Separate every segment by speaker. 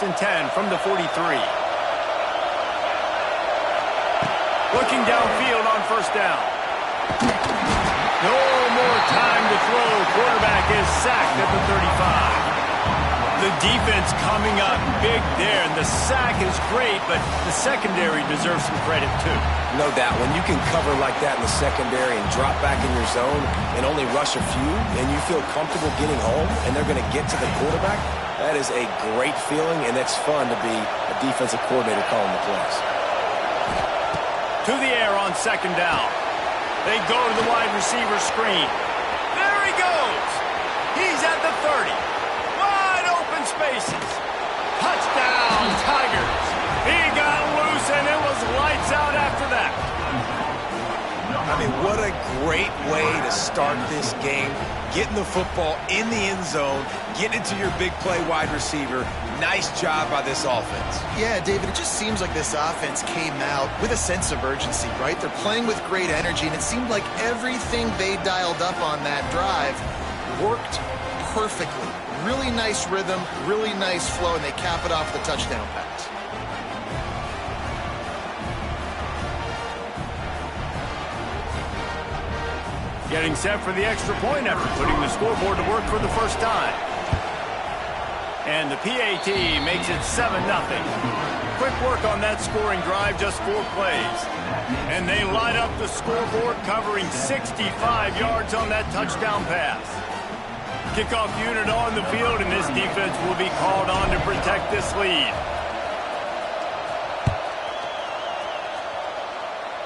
Speaker 1: and 10 from the 43. Looking downfield on first down. No more time to throw. Quarterback is sacked at the 35. The defense coming up big there, and the sack is great, but the secondary deserves some credit too.
Speaker 2: No doubt. When you can cover like that in the secondary and drop back in your zone and only rush a few, and you feel comfortable getting home, and they're going to get to the quarterback, that is a great feeling, and it's fun to be a defensive coordinator calling the plays.
Speaker 1: To the air on second down. They go to the wide receiver screen. There he goes. He's at the 30. Wide open spaces. Touchdown, Tigers. He got loose, and it was lights out after that.
Speaker 2: I mean, what a great way to start this game. Getting the football in the end zone, getting it to your big play wide receiver. Nice job by this offense.
Speaker 3: Yeah, David, it just seems like this offense came out with a sense of urgency, right? They're playing with great energy, and it seemed like everything they dialed up on that drive worked perfectly. Really nice rhythm, really nice flow, and they cap it off with a touchdown pass.
Speaker 1: Getting set for the extra point after putting the scoreboard to work for the first time. And the PAT makes it 7-0. Quick work on that scoring drive, just 4 plays. And they light up the scoreboard, covering 65 yards on that touchdown pass. Kickoff unit on the field, and this defense will be called on to protect this lead.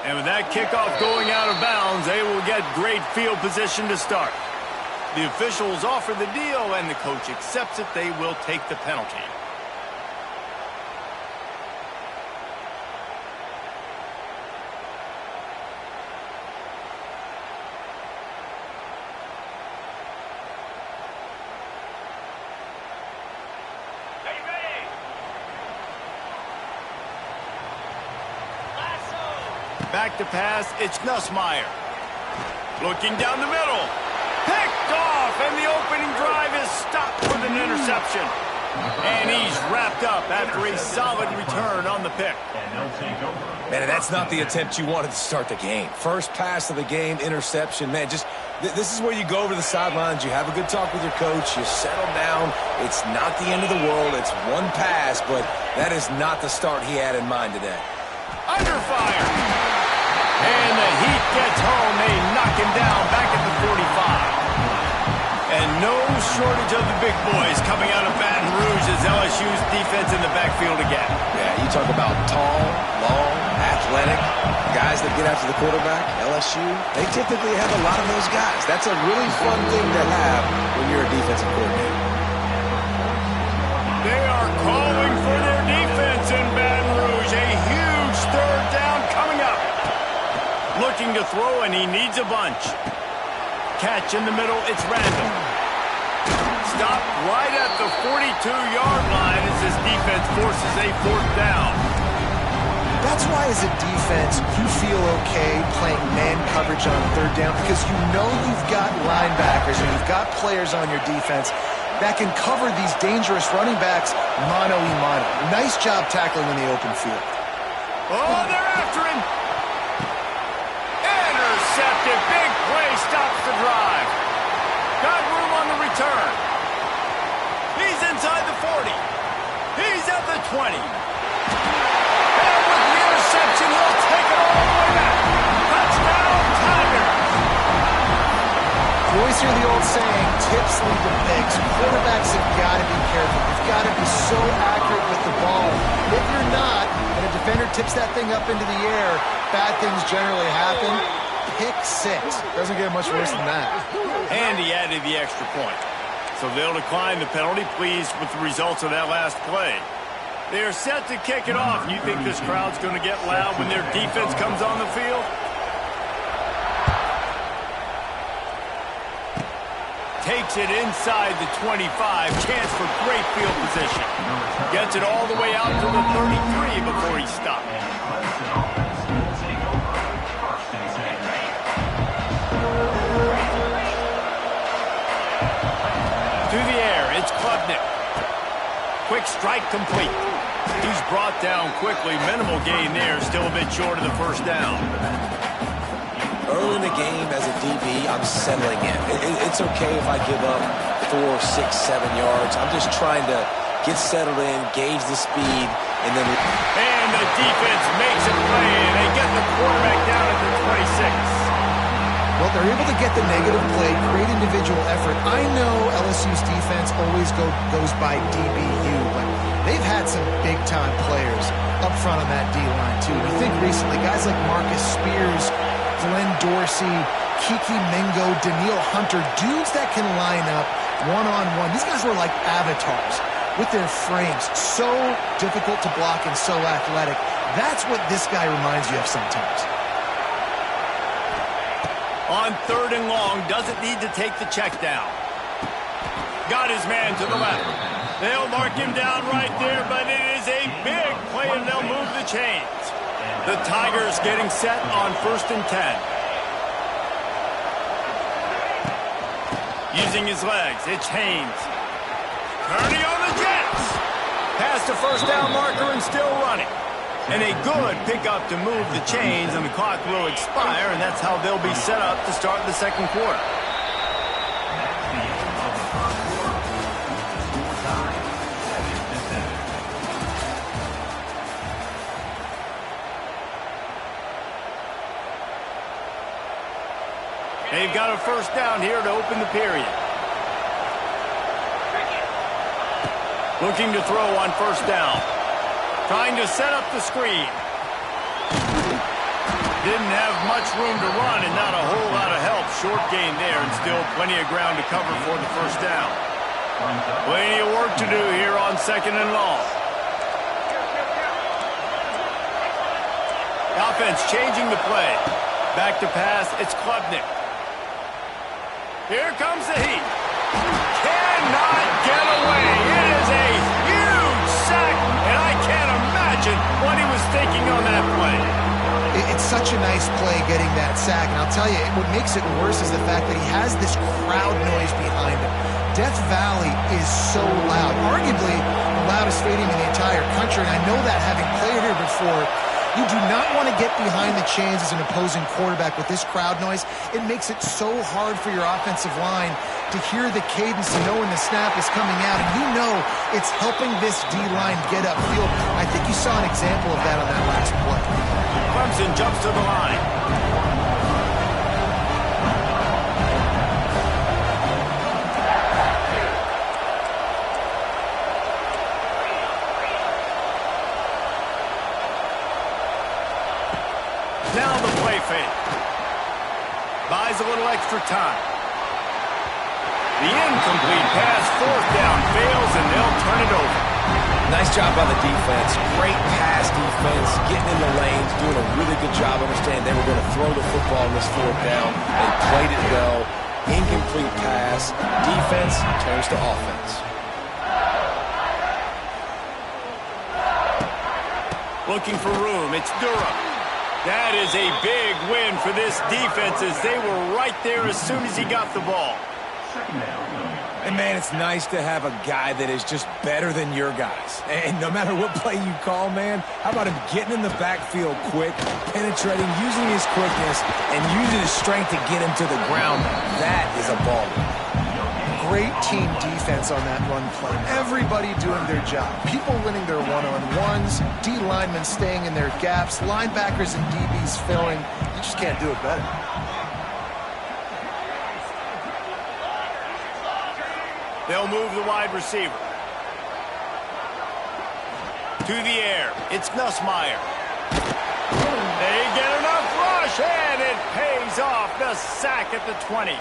Speaker 1: And with that kickoff going out of bounds, they will get great field position to start. The officials offer the deal, and the coach accepts it. They will take the penalty. Back to pass, it's Nussmeier. Looking down the middle. Picked off, and the opening drive is stopped with an interception. And he's wrapped up after a solid return on the pick.
Speaker 2: Man, that's not the attempt you wanted to start the game. First pass of the game, interception. Man, just this is where you go over the sidelines. You have a good talk with your coach. You settle down. It's not the end of the world. It's one pass, but that is not the start he had in mind today.
Speaker 1: Under fire. And the Heat gets home. They knock him down back at the 45. And no shortage of the big boys coming out of Baton Rouge as LSU's defense in the backfield again.
Speaker 2: Yeah, you talk about tall, long, athletic, guys that get after the quarterback. LSU, they typically have a lot of those guys. That's a really fun thing to have when you're a defensive coordinator.
Speaker 1: They are calling for their defense in Baton Rouge. A huge third down coming up. Looking to throw, and he needs a bunch. Catch in the middle, it's Randall. Stopped right at the 42-yard line as his defense forces a 4th down.
Speaker 3: That's why, as a defense, you feel okay playing man coverage on 3rd down, because you know you've got linebackers and you've got players on your defense that can cover these dangerous running backs mano-a-mano. Nice job tackling in the open field.
Speaker 1: Oh, they're after him. Intercepted. Big play stops the drive. Got room on the return. He's inside the 40. He's at the 20. And with the interception, he'll take it all the way back. Touchdown, Tigers.
Speaker 3: You always hear the old saying, tips lead to picks. Quarterbacks have got to be careful. You've got to be so accurate with the ball. If you're not, and a defender tips that thing up into the air, bad things generally happen. Pick 6. Doesn't get much worse than that.
Speaker 1: And he added the extra point. So they'll decline the penalty, pleased with the results of that last play. They are set to kick it off. You think this crowd's going to get loud when their defense comes on the field? Takes it inside the 25. Chance for great field position. Gets it all the way out to the 33 before he stopped. To the air, it's Klubnik. Quick quick strike complete. He's brought down quickly. Minimal gain there. Still a bit short of the first down.
Speaker 2: Early in the game as a DB, I'm settling in. It's okay if I give up 4, 6, 7 yards. I'm just trying to get settled in, gauge the speed, and then...
Speaker 1: And the defense makes a play, and they get the quarterback down at the 26.
Speaker 3: Well, they're able to get the negative play, great individual effort. I know LSU's defense always goes by DBU, but they've had some big-time players up front on that D-line, too. We think recently, guys like Marcus Spears, Glenn Dorsey, Kiki Mingo, Daniil Hunter, dudes that can line up one-on-one. These guys were like avatars with their frames. So difficult to block and so athletic. That's what this guy reminds you of sometimes.
Speaker 1: On 3rd and long, doesn't need to take the check down. Got his man to the left. They'll mark him down right there, but it is a big play, and they'll move the chains. The Tigers getting set on 1st and 10. Using his legs, it's Haynes. Turning on the Jets. Past the first down marker and still running. And a good pickup to move the chains, and the clock will expire, and that's how they'll be set up to start the second quarter. They've got a first down here to open the period. Looking to throw on first down. Trying to set up the screen. Didn't have much room to run and not a whole lot of help. Short gain there and still plenty of ground to cover for the first down. Plenty of work to do here on 2nd and long. Offense changing the play. Back to pass, it's Klubnik. Here comes the heat. Cannot get away. It is a huge sack, and I can't imagine what he was thinking on that play.
Speaker 3: It's such a nice play getting that sack, and I'll tell you, what makes it worse is the fact that he has this crowd noise behind him. Death Valley is so loud, arguably the loudest stadium in the entire country, and I know that having played here before. You do not want to get behind the chains as an opposing quarterback with this crowd noise. It makes it so hard for your offensive line to hear the cadence and know when the snap is coming out. And you know it's helping this D-line get upfield. I think you saw an example of that on that last play.
Speaker 1: Clemson jumps to the line. Now the play fake. Buys a little extra time. The incomplete pass, 4th down, fails, and they'll turn it over.
Speaker 2: Nice job by the defense. Great pass defense, getting in the lanes, doing a really good job understanding they were going to throw the football on this 4th down. They played it well. Incomplete pass. Defense turns to offense.
Speaker 1: Looking for room. It's Durham. That is a big win for this defense as they were right there as soon as he got the ball.
Speaker 2: And, man, it's nice to have a guy that is just better than your guys. And no matter what play you call, man, how about him getting in the backfield quick, penetrating, using his quickness, and using his strength to get him to the ground. That is a baller.
Speaker 3: Great team defense on that run play. Everybody doing their job. People winning their one-on-ones, D linemen staying in their gaps, linebackers and DBs filling. You just can't do it better.
Speaker 1: They'll move the wide receiver. To the air. It's Nussmeier. They get enough rush, and it pays off. The sack at the 20.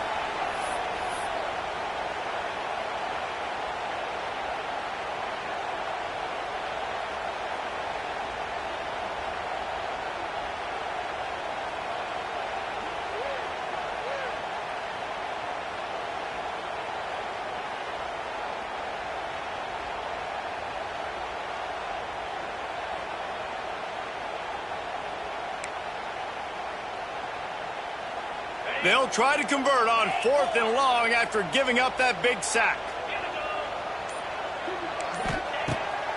Speaker 1: They'll try to convert on 4th and long after giving up that big sack.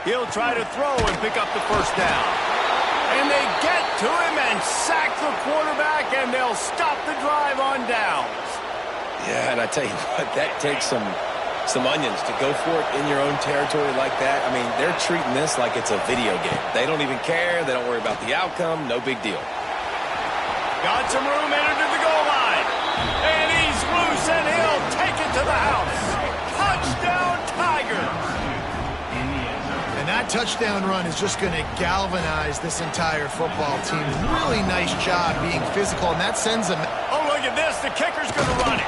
Speaker 1: He'll try to throw and pick up the first down. And they get to him and sack the quarterback, and they'll stop the drive on downs.
Speaker 2: Yeah, and I tell you what, that takes some onions to go for it in your own territory like that. I mean, they're treating this like it's a video game. They don't even care. They don't worry about the outcome. No big deal.
Speaker 1: Got some room, entered to the goal line. And he's loose, and he'll take it to the house. Touchdown, Tigers.
Speaker 3: And that touchdown run is just going to galvanize this entire football team. Really nice job being physical, and that sends them.
Speaker 1: Oh, look at this. The kicker's going to run it.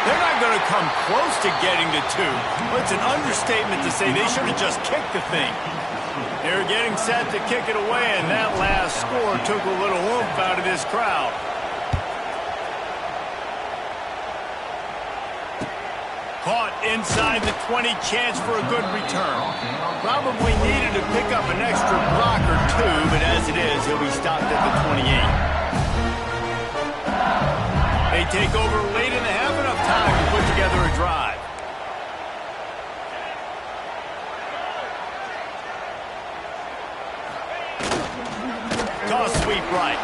Speaker 1: They're not going to come close to getting the two. But it's an understatement to say they should have just kicked the thing. They're getting set to kick it away, and that last score took a little oomph out of this crowd. Caught inside the 20, chance for a good return. Probably needed to pick up an extra block or two, but as it is, he'll be stopped at the 28. They take over late in the half, enough time to put together a drive. Toss sweep right.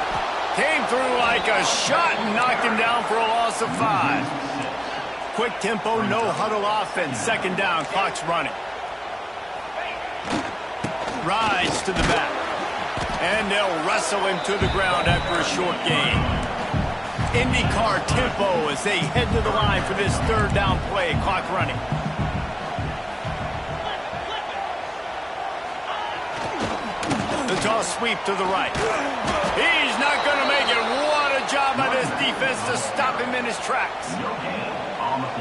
Speaker 1: Came through like a shot and knocked him down for a loss of 5. Quick tempo, no huddle offense. Second down, clock's running. Rides to the back. And they'll wrestle him to the ground after a short gain. IndyCar tempo as they head to the line for this third down play. Clock running. The toss sweep to the right. He's not going to make it. What a job by this defense to stop him in his tracks.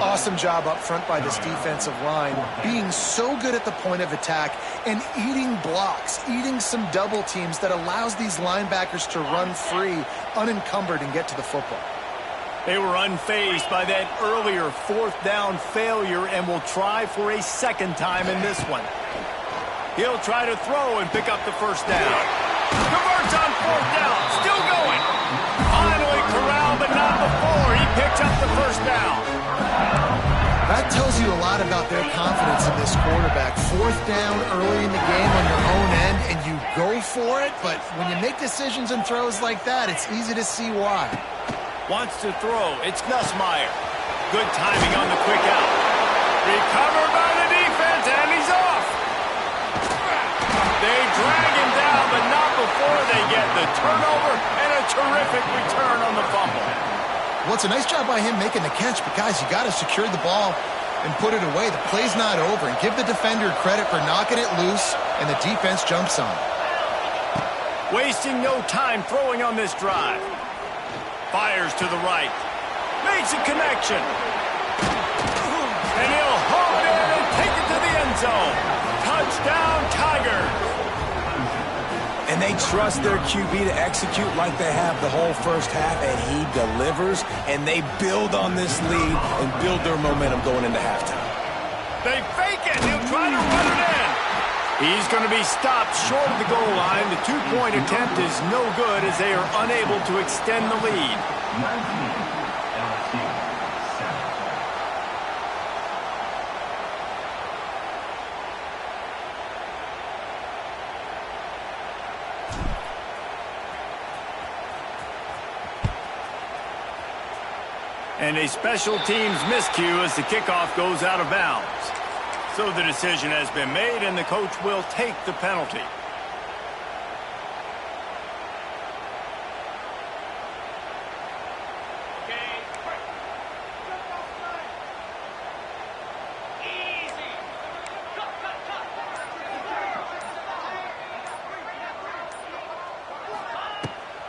Speaker 3: Awesome job up front by this defensive line, being so good at the point of attack and eating blocks, eating some double teams that allows these linebackers to run free, unencumbered, and get to the football.
Speaker 1: They were unfazed by that earlier fourth down failure and will try for a second time in this one. He'll try to throw and pick up the first down. Converts on fourth down, still going. Finally corralled, but not before. He picks up the first down.
Speaker 3: That tells you a lot about their confidence in this quarterback. Fourth down early in the game on your own end, and you go for it, but when you make decisions and throws like that, it's easy to see why.
Speaker 1: Wants to throw. It's Nussmeier. Good timing on the quick out. Recovered by the defense, and he's off. They drag him down, but not before they get the turnover and a terrific return on the fumble.
Speaker 3: Well, it's a nice job by him making the catch, but guys, you got to secure the ball and put it away. The play's not over, and give the defender credit for knocking it loose, and the defense jumps on.
Speaker 1: Wasting no time throwing on this drive. Fires to the right. Makes a connection. And he'll haul it in and take it to the end zone. Touchdown, Tigers.
Speaker 2: And they trust their QB to execute like they have the whole first half, and he delivers, and they build on this lead and build their momentum going into halftime.
Speaker 1: They fake it. He'll try to run it in. He's going to be stopped short of the goal line. The two-point attempt is no good as they are unable to extend the lead. And a special teams miscue as the kickoff goes out of bounds. So the decision has been made, and the coach will take the penalty.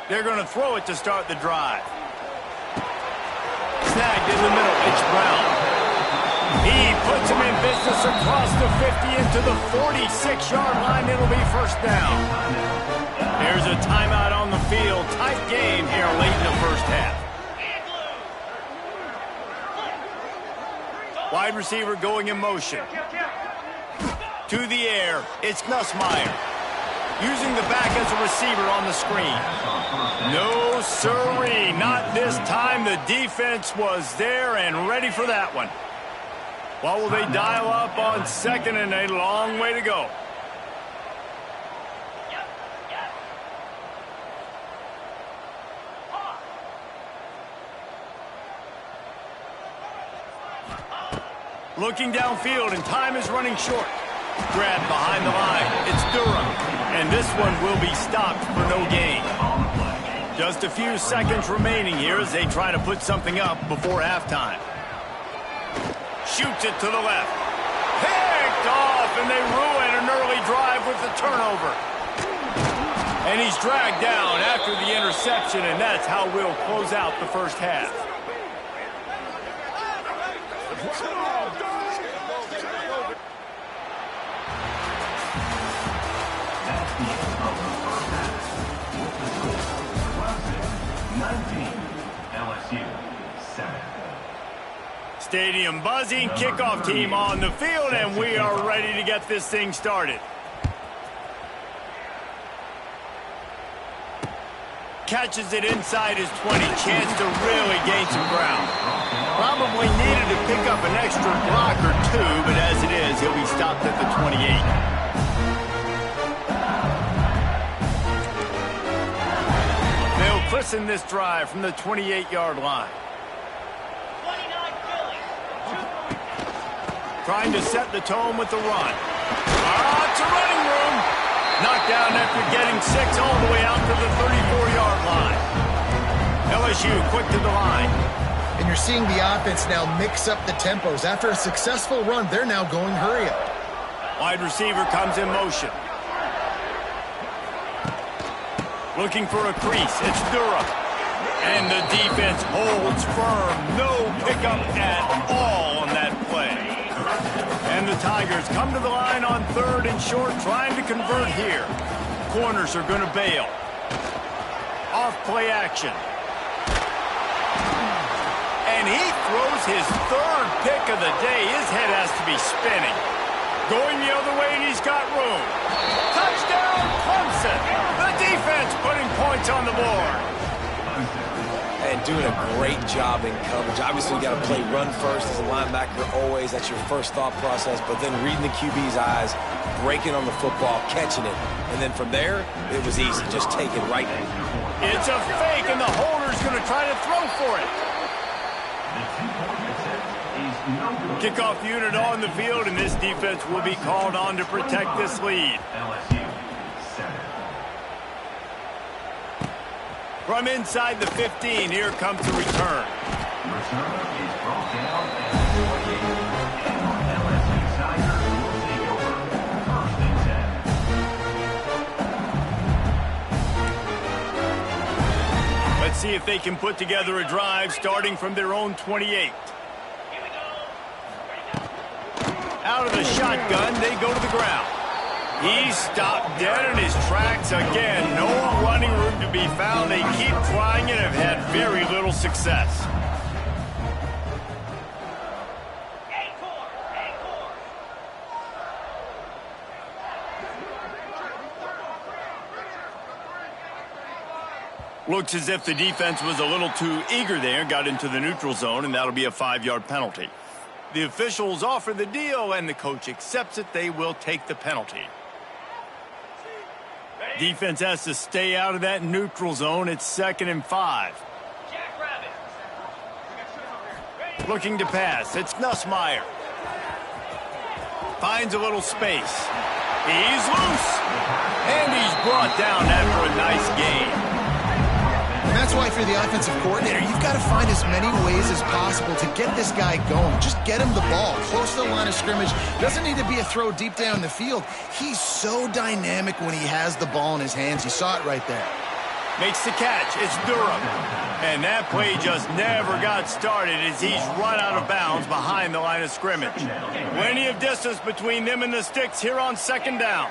Speaker 1: They're going to throw it to start the drive. Snagged in the middle. It's Brown. He puts him in business across the 50 into the 46-yard line. It'll be first down. There's a timeout on the field. Tight game here late in the first half. Wide receiver going in motion. To the air. It's Nussmeier. Using the back as a receiver on the screen. No siree, not this time. The defense was there and ready for that one. What will they dial up on second, and a long way to go? Looking downfield, and time is running short. Grab behind the line. It's Durham. And this one will be stopped for no gain. Just a few seconds remaining here as they try to put something up before halftime. Shoots it to the left. Picked off, and they ruin an early drive with the turnover. And he's dragged down after the interception, and that's how we'll close out the first half. Stadium buzzing, kickoff team on the field, and we are ready to get this thing started. Catches it inside his 20, chance to really gain some ground. Probably needed to pick up an extra block or two, but as it is, he'll be stopped at the 28. They'll christen this drive from the 28-yard line. Trying to set the tone with the run. It's a running room. Knocked down after getting 6 all the way out to the 34-yard line. LSU quick to the line.
Speaker 3: And you're seeing the offense now mix up the tempos. After a successful run, they're now going hurry up.
Speaker 1: Wide receiver comes in motion. Looking for a crease. It's Durham. And the defense holds firm. No pickup at all on that play. And the Tigers come to the line on 3rd and short, trying to convert here. Corners are going to bail. Off play action. And he throws his 3rd pick of the day. His head has to be spinning. Going the other way, and he's got room. Touchdown, Clemson. The defense putting points on the board.
Speaker 2: And doing a great job in coverage. Obviously, you got to play run first as a linebacker always. That's your first thought process. But then reading the QB's eyes, breaking on the football, catching it. And then from there, it was easy. Just take it right.
Speaker 1: It's a fake, and the holder's going to try to throw for it. Kickoff unit on the field, and this defense will be called on to protect this lead. From inside the 15, here comes the return. Let's see if they can put together a drive starting from their own 28. Out of the shotgun, they go to the ground. He's stopped dead in his tracks again. No running room to be found. They keep trying and have had very little success. Looks as if the defense was a little too eager there, got into the neutral zone, and that'll be a 5-yard penalty. The officials offer the deal, and the coach accepts it. They will take the penalty. Defense has to stay out of that neutral zone. It's 2nd and 5. Looking to pass. It's Nussmeier. Finds a little space. He's loose. And he's brought down after a nice gain.
Speaker 3: And that's why, for the offensive coordinator, you've got to find as many ways as possible to get this guy going. Just get him the ball close to the line of scrimmage. Doesn't need to be a throw deep down the field. He's so dynamic when he has the ball in his hands. You saw it right there.
Speaker 1: Makes the catch. It's Durham. And that play just never got started as he's run out of bounds behind the line of scrimmage. Plenty of distance between them and the sticks here on 2nd down.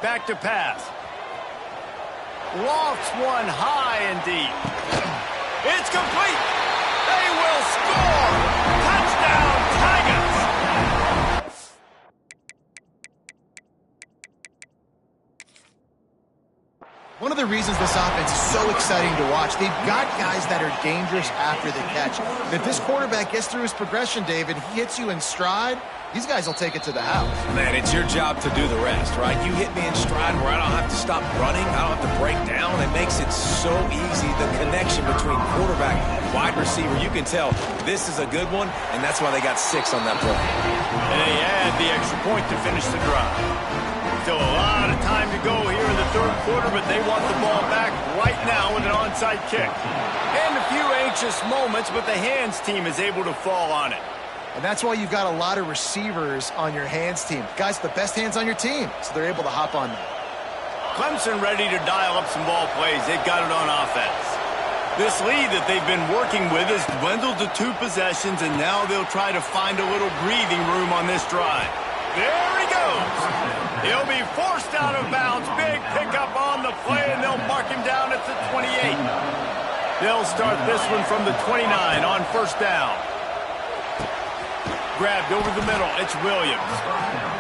Speaker 1: Back to pass. Lofts one high and deep. It's complete. They will score. Touchdown, Tigers.
Speaker 3: One of the reasons this offense is so exciting to watch. They've got guys that are dangerous after the catch. If this quarterback gets through his progression, David, he hits you in stride, these guys will take it to the house.
Speaker 2: Man, it's your job to do the rest, right? You hit me in stride where I don't have to stop running. I don't have to break down. It makes it so easy, the connection between quarterback and wide receiver. You can tell this is a good one, and that's why they got 6 on that play.
Speaker 1: And they add the extra point to finish the drive. Still a lot of time to go here in the third quarter, but they want the ball back right now with an onside kick. And a few anxious moments, but the hands team is able to fall on it.
Speaker 3: And that's why you've got a lot of receivers on your hands team. Guys, the best hands on your team, so they're able to hop on them.
Speaker 1: Clemson ready to dial up some ball plays. They've got it on offense. This lead that they've been working with has dwindled to 2 possessions, and now they'll try to find a little breathing room on this drive. There he goes. He'll be forced out of bounds. Big pickup on the play, and they'll mark him down at the 28. They'll start this one from the 29 on first down. Grabbed over the middle. It's Williams.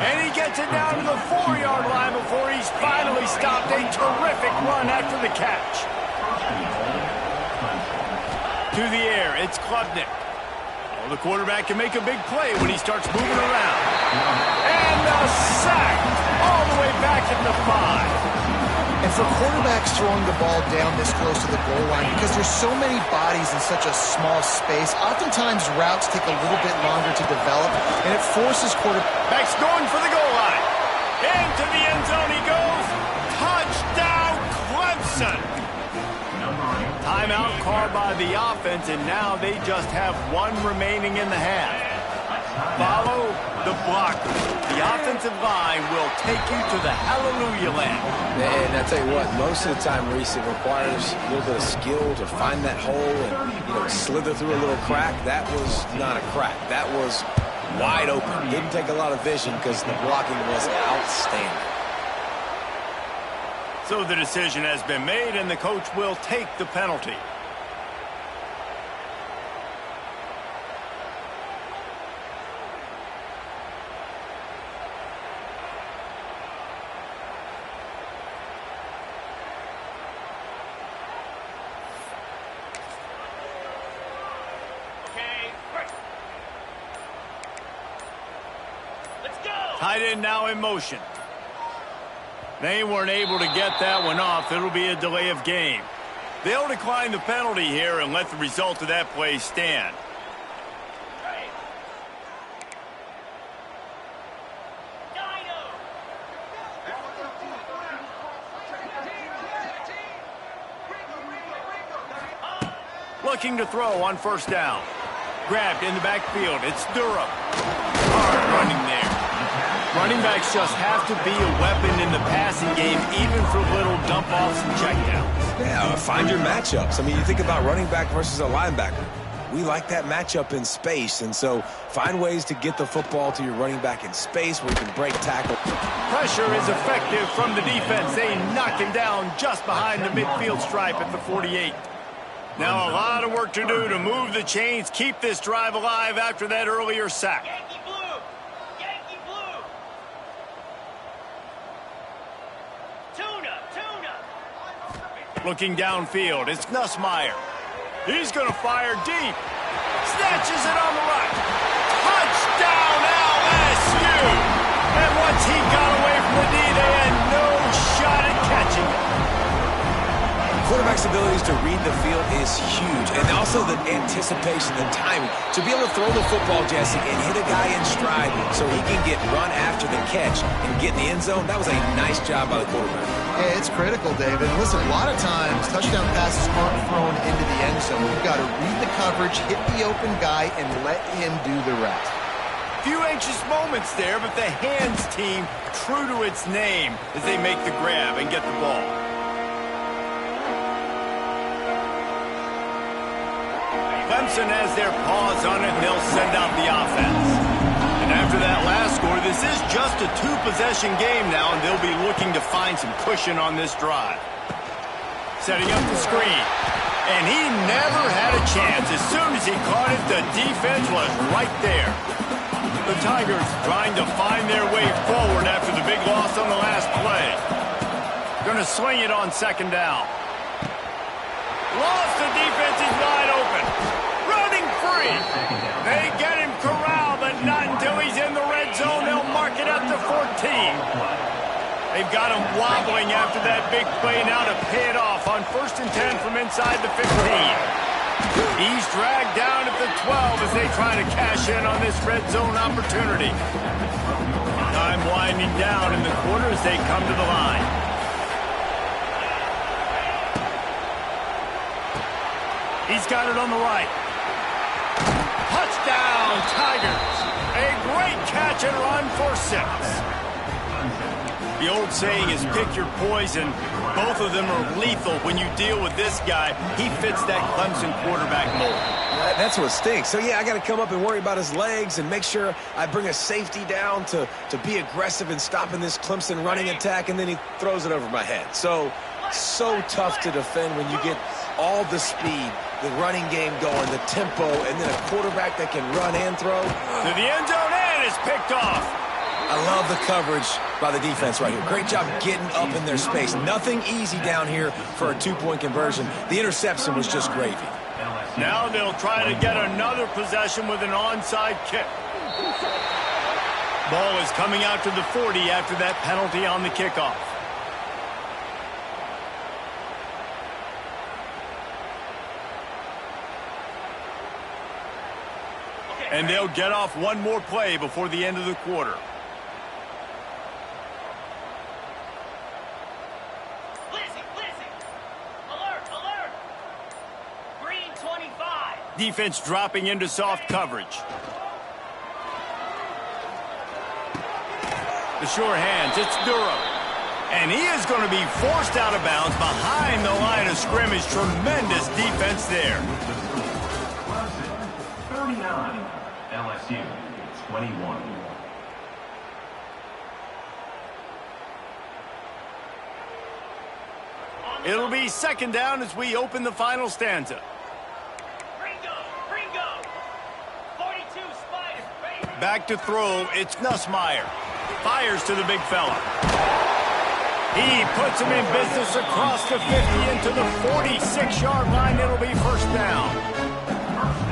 Speaker 1: And he gets it down to the 4-yard line before he's finally stopped. A terrific run after the catch. To the air, it's Klubnik. Oh, the quarterback can make a big play when he starts moving around. And a sack all the way back at the 5.
Speaker 3: And for quarterbacks throwing the ball down this close to the goal line, because there's so many bodies in such a small space, oftentimes routes take a little bit longer to develop, and it forces
Speaker 1: quarterbacks going for the goal line. Into the end zone he goes. Touchdown, Clemson. Timeout called by the offense, and now they just have 1 remaining in the half. Follow the blocker. The offensive line will take you to the hallelujah land.
Speaker 2: And I tell you what, most of the time, Reese, it requires a little bit of skill to find that hole and, slither through a little crack. That was not a crack. That was wide open. Didn't take a lot of vision because the blocking was outstanding.
Speaker 1: So the decision has been made, and the coach will take the penalty. Tight end now in motion. They weren't able to get that one off. It'll be a delay of game. They'll decline the penalty here and let the result of that play stand. Looking to throw on first down. Grabbed in the backfield. It's Durham. Hard running there. Running backs just have to be a weapon in the passing game, even for little dump-offs and checkdowns.
Speaker 2: Yeah, find your matchups. I mean, you think about running back versus a linebacker. We like that matchup in space, and so find ways to get the football to your running back in space where you can break tackle.
Speaker 1: Pressure is effective from the defense. They knock him down just behind the midfield stripe at the 48. Now a lot of work to do to move the chains, keep this drive alive after that earlier sack.
Speaker 4: Yankee blue! Yankee blue! Tuna!
Speaker 1: Looking downfield, it's Nussmeier. He's going to fire deep. Snatches it on the right. Touchdown, LSU! And once he got away from the D, they had no shot at catching it.
Speaker 2: Quarterback's abilities to read the field is huge, and also the anticipation, the timing. To be able to throw the football, Jesse, and hit a guy in stride so he can get run after the catch and get in the end zone, that was a nice job by the quarterback.
Speaker 3: Yeah, it's critical, David. Listen, a lot of times, touchdown passes aren't thrown into the end zone. You've got to read the coverage, hit the open guy, and let him do the rest.
Speaker 1: Few anxious moments there, but the hands team true to its name as they make the grab and get the ball. Clemson has their paws on it, and they'll send out the offense. And after that last score, this is just a 2-possession game now, and they'll be looking to find some cushion on this drive. Setting up the screen. And he never had a chance. As soon as he caught it, the defense was right there. The Tigers trying to find their way forward after the big loss on the last play. Going to swing it on second down. Lost, the defense is wide open. Running free. They get him corralled, but not until he's in the red zone. They'll mark it up to 14. They've got him wobbling after that big play. Now to pay it off on 1st and 10 from inside the 15. He's dragged down at the 12 as they try to cash in on this red zone opportunity. Time winding down in the quarter as they come to the line. He's got it on the right. Touchdown, Tigers. A great catch and run for 6. The old saying is pick your poison. Both of them are lethal when you deal with this guy. He fits that Clemson quarterback mold.
Speaker 2: That's what stinks. So, yeah, I got to come up and worry about his legs and make sure I bring a safety down to be aggressive in stopping this Clemson running attack, and then he throws it over my head. So tough to defend when you get all the speed, the running game going, the tempo, and then a quarterback that can run and throw.
Speaker 1: To the end zone, and it's picked off.
Speaker 2: I love the coverage by the defense right here. Great job getting up in their space. Nothing easy down here for a 2-point conversion. The interception was just gravy.
Speaker 1: Now they'll try to get another possession with an onside kick. Ball is coming out to the 40 after that penalty on the kickoff. And they'll get off one more play before the end of the quarter.
Speaker 4: Alert! Green 25.
Speaker 1: Defense dropping into soft coverage. The sure hands, it's Durham. And he is going to be forced out of bounds behind the line of scrimmage. Tremendous defense there.
Speaker 5: 39, LSU 21.
Speaker 1: It'll be second down as we open the final stanza.
Speaker 4: Gringo. 42 Spiders.
Speaker 1: Back to throw, it's Nussmeier. Fires to the big fella. He puts him in business across the 50 into the 46-yard line. It'll be first down.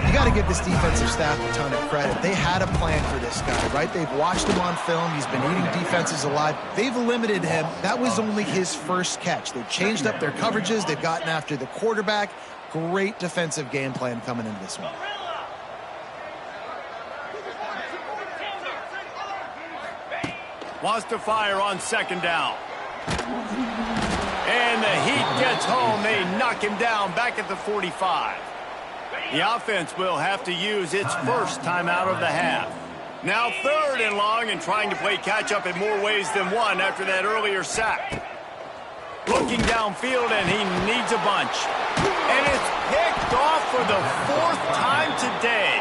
Speaker 3: You got to give this defensive staff a ton of credit. They had a plan for this guy, right? They've watched him on film. He's been eating defenses alive. They've limited him. That was only his first catch. They've changed up their coverages. They've gotten after the quarterback. Great defensive game plan coming into this one.
Speaker 1: Wants to fire on second down. And the heat gets home. They knock him down back at the 45. The offense will have to use its first timeout of the half. Now third and long and trying to play catch-up in more ways than one after that earlier sack. Looking downfield, and he needs a bunch. And it's picked off for the 4th time today.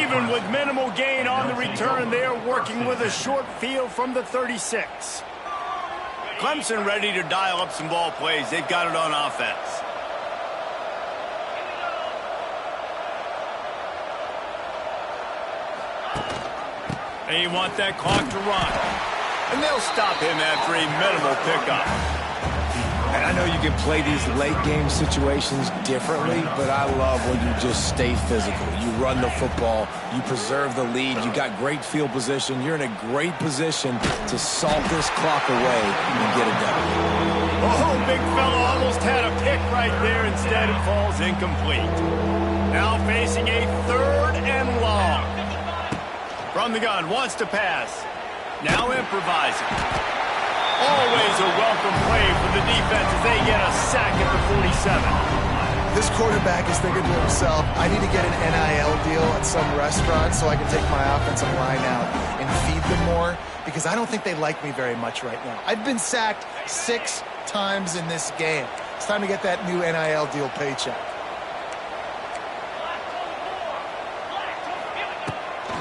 Speaker 1: Even with minimal gain on the return, they are working with a short field from the 36. Clemson ready to dial up some ball plays. They've got it on offense. They want that clock to run. And they'll stop him after a minimal pickup.
Speaker 2: And I know you can play these late-game situations differently, but I love when you just stay physical. You run the football. You preserve the lead. You got great field position. You're in a great position to salt this clock away and get it done.
Speaker 1: Oh, big fella almost had a pick right there. Instead, it falls incomplete. Now facing a third and long. From the gun, wants to pass. Now improvising. Always a welcome play for the defense as they get a sack at the 47.
Speaker 3: This quarterback is thinking to himself, I need to get an NIL deal at some restaurant so I can take my offensive line out and feed them more, because I don't think they like me very much right now. I've been sacked 6 times in this game. It's time to get that new NIL deal paycheck.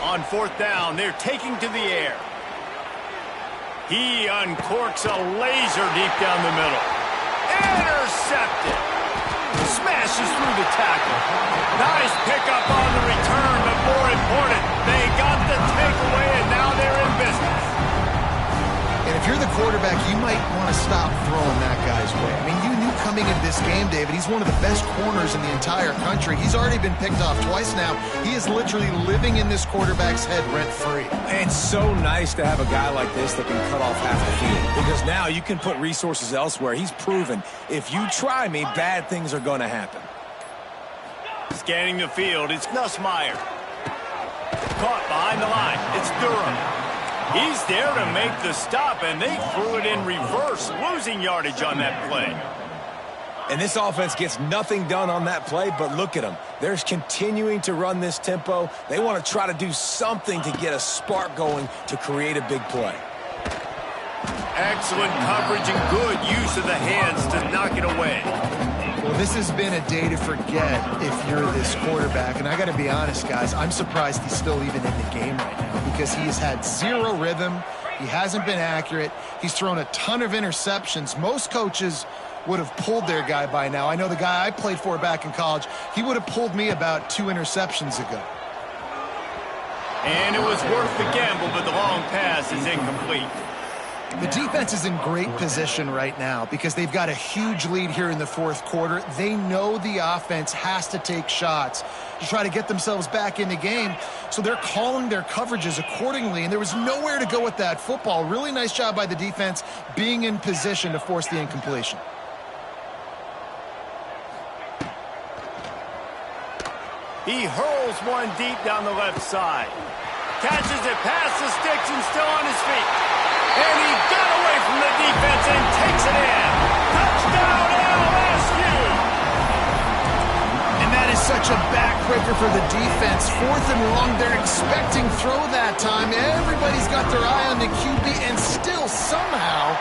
Speaker 1: On fourth down, they're taking to the air. He uncorks a laser deep down the middle. Intercepted. Smashes through the tackle. Nice pickup on the return, but more important, they got the takeaway, and now they're in business.
Speaker 3: And if you're the quarterback, you might want to stop throwing that guy's way. I mean, you knew coming into this game, David, he's one of the best corners in the entire country. He's already been picked off twice now. He is literally living in this quarterback's head rent-free.
Speaker 2: It's so nice to have a guy like this that can cut off half the field, because now you can put resources elsewhere. He's proven if you try me, bad things are going to happen.
Speaker 1: Scanning the field, it's Nussmeier. Caught behind the line, it's Durham. He's there to make the stop, and they threw it in reverse, losing yardage on that play.
Speaker 2: And this offense gets nothing done on that play, but look at them. They're continuing to run this tempo. They want to try to do something to get a spark going to create a big play.
Speaker 1: Excellent coverage and good use of the hands to knock it away.
Speaker 3: Well, this has been a day to forget if you're this quarterback. And I got to be honest, guys, I'm surprised he's still even in the game right now because he has had zero rhythm. He hasn't been accurate. He's thrown a ton of interceptions. Most coaches would have pulled their guy by now. I know the guy I played for back in college, he would have pulled me about 2 interceptions ago.
Speaker 1: And it was worth the gamble, but the long pass is incomplete.
Speaker 3: The defense is in great position right now because they've got a huge lead here in the fourth quarter. They know the offense has to take shots to try to get themselves back in the game, so they're calling their coverages accordingly, and there was nowhere to go with that football. Really nice job by the defense being in position to force the incompletion.
Speaker 1: He hurls one deep down the left side. Catches it past the sticks and still on his feet. And he got away from the defense and takes it in. Touchdown, LSU!
Speaker 3: And that is such a backbreaker for the defense. 4th and long, they're expecting throw that time. Everybody's got their eye on the QB, and still somehow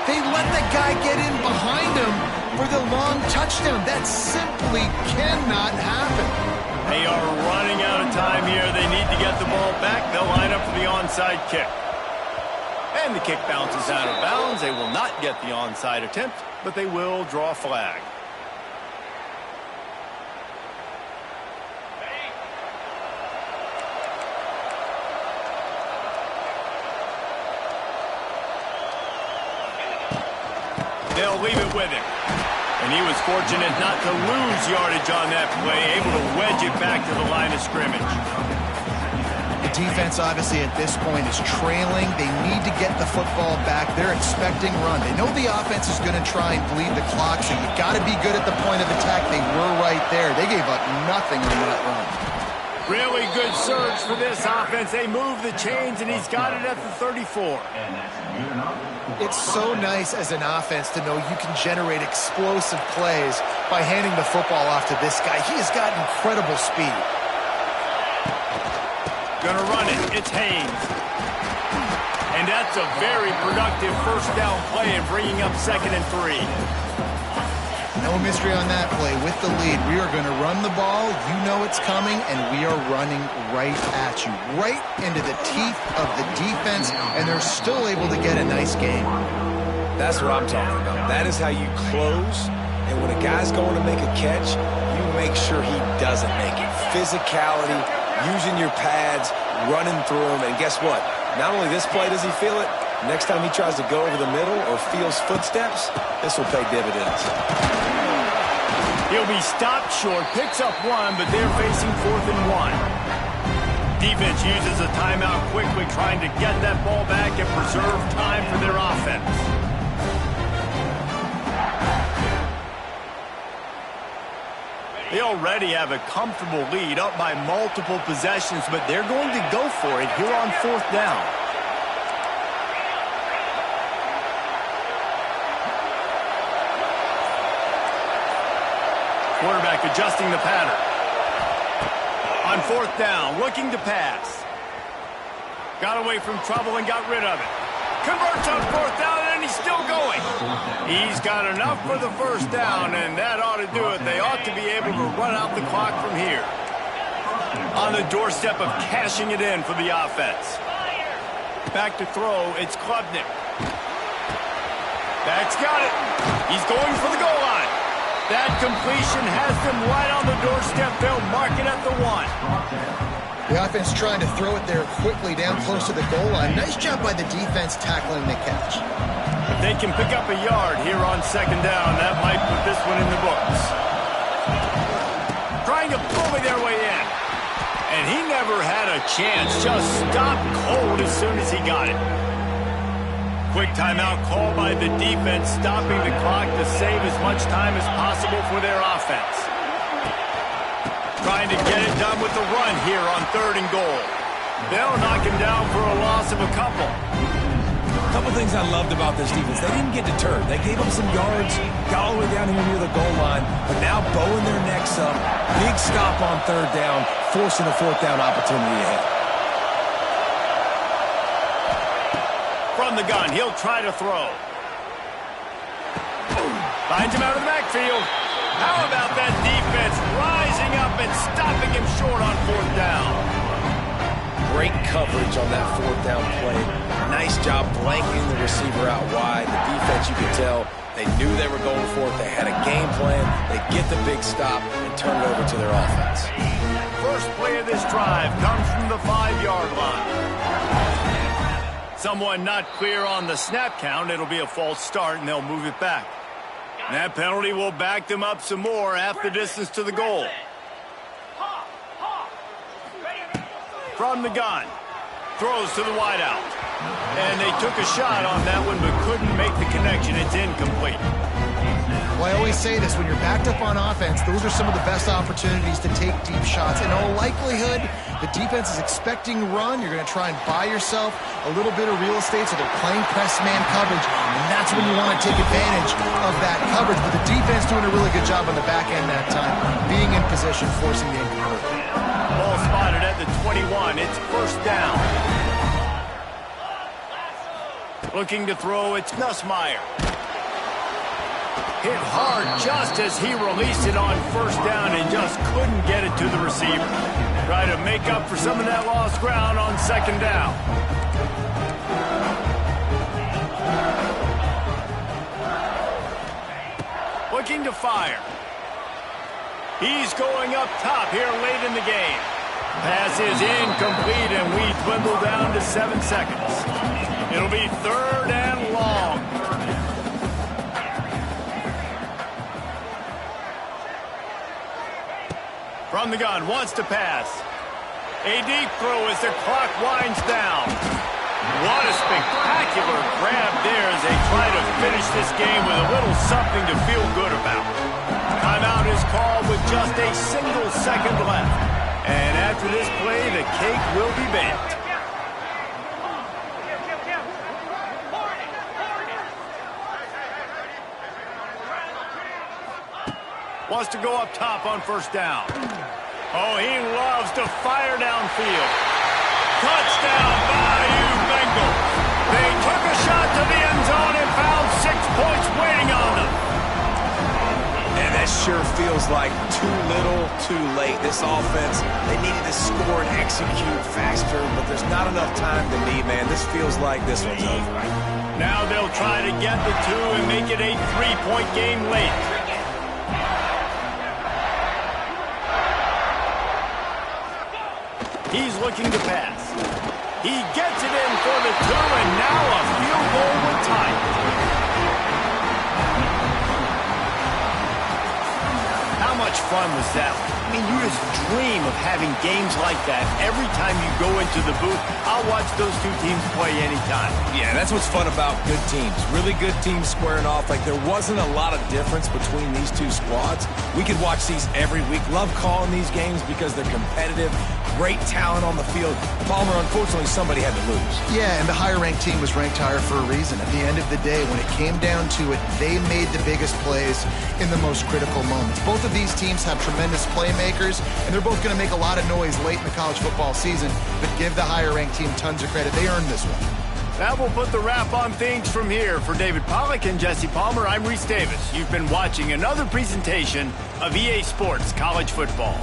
Speaker 3: they let the guy get in behind him for the long touchdown. That simply cannot happen.
Speaker 1: They are running out of time here. They need to get the ball back. They'll line up for the onside kick. And the kick bounces out of bounds. They will not get the onside attempt, but they will draw a flag. They'll leave it with him. And he was fortunate not to lose yardage on that play, able to wedge it back to the line of scrimmage.
Speaker 3: The defense, obviously, at this point is trailing. They need to get the football back. They're expecting run. They know the offense is going to try and bleed the clock, so you got to be good at the point of attack. They were right there. They gave up nothing on that run.
Speaker 1: Really good surge for this offense. They move the chains, and he's got it at the 34.
Speaker 3: It's so nice as an offense to know you can generate explosive plays by handing the football off to this guy. He has got incredible speed.
Speaker 1: Gonna run it. It's Haynes. And that's a very productive first down play and bringing up 2nd and 3.
Speaker 3: No mystery on that play. With the lead, we are going to run the ball. You know it's coming, and we are running right at you, right into the teeth of the defense, and they're still able to get a nice game.
Speaker 2: That's what I'm talking about. That is how you close, and when a guy's going to make a catch, you make sure he doesn't make it. Physicality, using your pads, running through them, and guess what? Not only this play does he feel it, next time he tries to go over the middle or feels footsteps, this will pay dividends.
Speaker 1: He'll be stopped short, picks up 1, but they're facing 4th and 1. Defense uses a timeout quickly, trying to get that ball back and preserve time for their offense. They already have a comfortable lead, up by multiple possessions, but they're going to go for it here on 4th down. Quarterback adjusting the pattern. On 4th down, looking to pass. Got away from trouble and got rid of it. Converts on 4th down, and he's still going. He's got enough for the first down, and that ought to do it. They ought to be able to run out the clock from here. On the doorstep of cashing it in for the offense. Back to throw, it's Klubnik. Back's got it. He's going for the goal line. That completion has them right on the doorstep. They'll mark it at the 1.
Speaker 3: The offense trying to throw it there quickly down close to the goal line. Nice job by the defense tackling the catch.
Speaker 1: If they can pick up a yard here on second down, that might put this one in the books. Trying to bully their way in. And he never had a chance. Just stopped cold as soon as he got it. Quick timeout call by the defense, stopping the clock to save as much time as possible for their offense. Trying to get it done with the run here on 3rd and goal. They'll knock him down for a loss of a couple.
Speaker 2: A couple things I loved about this defense. They didn't get deterred. They gave up some yards, got all the way down here near the goal line, but now bowing their necks up. Big stop on 3rd down, forcing a 4th down opportunity ahead.
Speaker 1: From the gun, he'll try to throw. Finds him out of the backfield. How about that defense rising up and stopping him short on 4th down?
Speaker 2: Great coverage on that 4th down play. Nice job blanketing the receiver out wide. The defense, you could tell, they knew they were going for it. They had a game plan. They get the big stop and turn it over to their offense.
Speaker 1: First play of this drive comes from the 5-yard line. Someone not clear on the snap count. It'll be a false start, and they'll move it back. And that penalty will back them up some more, half the distance to the goal. From the gun, throws to the wideout. And they took a shot on that one, but couldn't make the connection. It's incomplete.
Speaker 3: Well, I always say this, when you're backed up on offense, those are some of the best opportunities to take deep shots. In all likelihood, the defense is expecting run. You're going to try and buy yourself a little bit of real estate, so they're playing press man coverage, and that's when you want to take advantage of that coverage. But the defense doing a really good job on the back end that time, being in position, forcing the inconversion.
Speaker 1: Ball spotted at the 21. It's 1st down. Looking to throw, it's Nussmeier. Hit hard just as he released it on 1st down and just couldn't get it to the receiver. Try to make up for some of that lost ground on 2nd down. Looking to fire. He's going up top here late in the game. Pass is incomplete, and we dwindle down to 7 seconds. It'll be 3rd and long. From the gun, wants to pass. A deep throw as the clock winds down. What a spectacular grab there as they try to finish this game with a little something to feel good about. Timeout is called with just a single second left. And after this play, the cake will be baked. Wants to go up top on 1st down. Oh, he loves to fire downfield. Touchdown, Bayou Bengals. They took a shot to the end zone and found 6 points waiting on them.
Speaker 2: And that sure feels like too little, too late. This offense, they needed to score and execute faster, but there's not enough time to me, man. This feels like this one's over.
Speaker 1: Now they'll try to get the 2 and make it a 3-point game late. He's looking to pass. He gets it in for the 2, and now a field goal with time. How much fun was that? I mean, you just dream of having games like that every time you go into the booth. I'll watch those 2 teams play anytime.
Speaker 2: Yeah, that's what's fun about good teams. Really good teams squaring off. Like, there wasn't a lot of difference between these 2 squads. We could watch these every week. Love calling these games because they're competitive. Great talent on the field. Palmer, unfortunately, somebody had to lose.
Speaker 3: Yeah, and the higher-ranked team was ranked higher for a reason. At the end of the day, when it came down to it, they made the biggest plays in the most critical moments. Both of these teams have tremendous playmakers, and they're both going to make a lot of noise late in the college football season, but give the higher-ranked team tons of credit. They earned this one.
Speaker 1: That will put the wrap on things from here. For David Pollack and Jesse Palmer, I'm Reese Davis. You've been watching another presentation of EA Sports College Football.